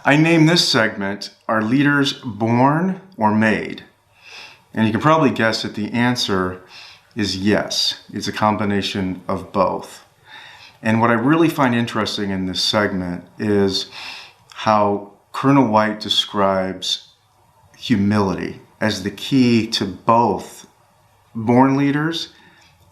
I named this segment, Are Leaders Born or Made? And you can probably guess that the answer is yes. It's a combination of both. And what I really find interesting in this segment is how Colonel White describes humility as the key to both born leaders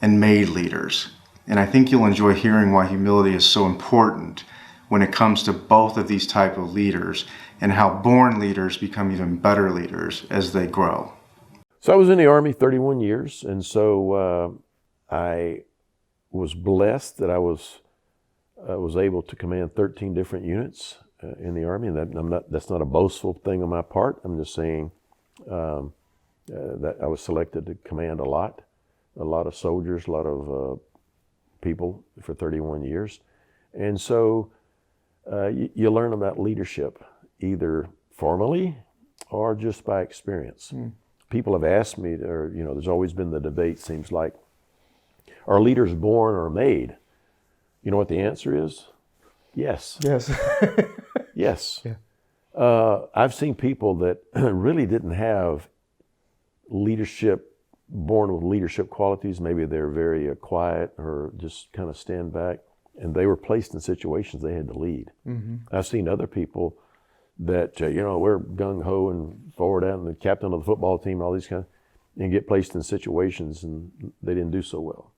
and made leaders. And I think you'll enjoy hearing why humility is so important when it comes to both of these type of leaders, and how born leaders become even better leaders as they grow. So I was in the Army 31 years, and so I was blessed that I was able to command 13 different units in the Army, and that's not a boastful thing on my part. I'm just saying that I was selected to command a lot of soldiers, a lot of people for 31 years. And so you learn about leadership either formally or just by experience. People have asked me, or there's always been the debate, seems like, are leaders born or made? You know what the answer is? Yes. Yes. Yes. Yeah. I've seen people that really didn't have leadership, born with leadership qualities. Maybe they're very quiet or just kind of stand back, and they were placed in situations they had to lead. I've seen other people that, we're gung-ho and forward out and the captain of the football team and all these kind of, and get placed in situations and they didn't do so well.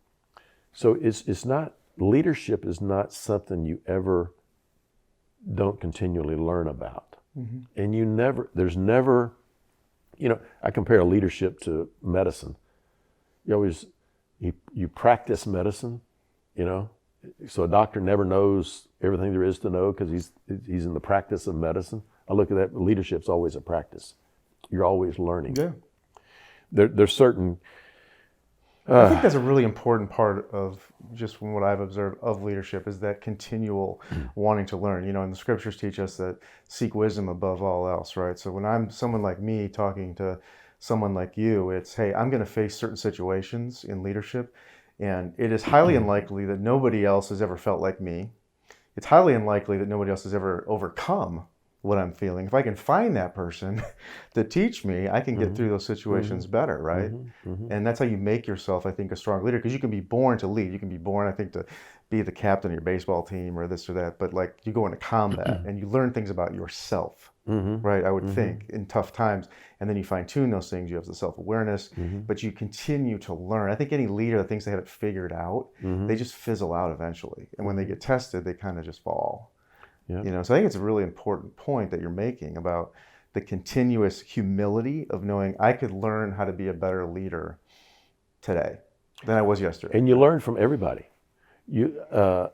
So it's not, leadership is not something you ever don't continually learn about. And there's never, I compare leadership to medicine. You practice medicine, so a doctor never knows everything there is to know because he's in the practice of medicine. I look at that, leadership's always a practice. You're always learning. Yeah. There's certain... I think that's a really important part of, just from what I've observed of leadership, is that continual wanting to learn. And the scriptures teach us that seek wisdom above all else, right? So when I'm someone like me talking to someone like you, it's, hey, I'm going to face certain situations in leadership, and it is highly unlikely that nobody else has ever felt like me. It's highly unlikely that nobody else has ever overcome what I'm feeling. If I can find that person to teach me, I can get through those situations better, right? And that's how you make yourself, I think, a strong leader, because you can be born to lead. You can be born, I think, to be the captain of your baseball team or this or that, but like you go into combat and you learn things about yourself, right? I would think in tough times, and then you fine tune those things. You have the self-awareness, but you continue to learn. I think any leader that thinks they have it figured out, they just fizzle out eventually. And when they get tested, they kind of just fall. Yeah. So I think it's a really important point that you're making about the continuous humility of knowing I could learn how to be a better leader today than I was yesterday. And you learn from everybody. One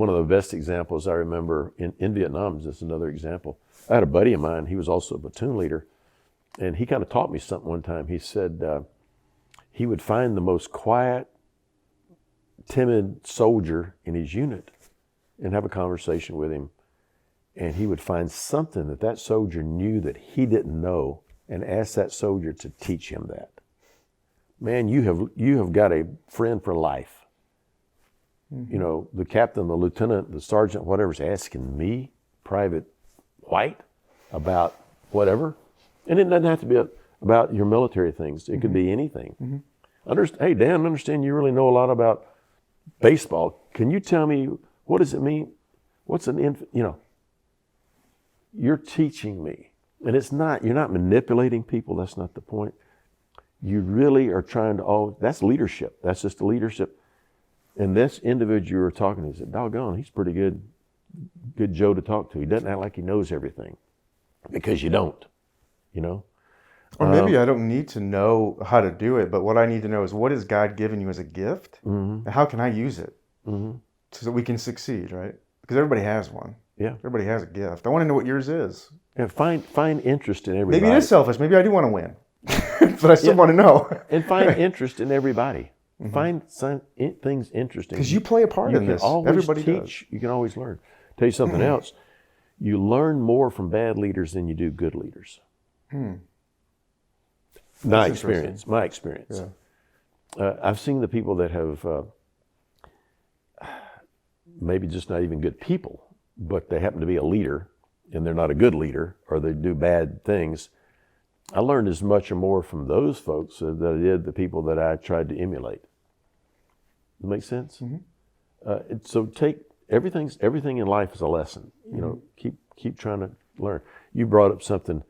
of the best examples I remember in Vietnam is just another example. I had a buddy of mine, he was also a platoon leader, and he kind of taught me something one time. He said he would find the most quiet, timid soldier in his unit and have a conversation with him, and he would find something that soldier knew that he didn't know and ask that soldier to teach him that. Man, you have got a friend for life. The captain, the lieutenant, the sergeant, whatever's asking me, Private White, about whatever, and it doesn't have to be about your military things. It could be anything. Hey, Dan, I understand you really know a lot about baseball. Can you tell me, what does it mean? What's you're teaching me. And you're not manipulating people. That's not the point. You really are trying to, that's leadership. That's just the leadership. And this individual you were talking to, he said, doggone, he's pretty good Joe to talk to. He doesn't act like he knows everything, because you don't, Or maybe I don't need to know how to do it, but what I need to know is, what has God given you as a gift? And how can I use it? So we can succeed, right? Because everybody has one. Yeah. Everybody has a gift. I want to know what yours is. And find interest in everybody. Maybe it is selfish. Maybe I do want to win, but I still want to know. And find interest in everybody. Find things interesting. Because you play a part in this. Everybody teach. You can always learn. Tell you something else. You learn more from bad leaders than you do good leaders. My experience. Yeah. I've seen the people that have maybe just not even good people, but they happen to be a leader and they're not a good leader or they do bad things, I learned as much or more from those folks that I did the people that I tried to emulate. Does that make sense? So take everything in life is a lesson. You know, keep trying to learn. You brought up something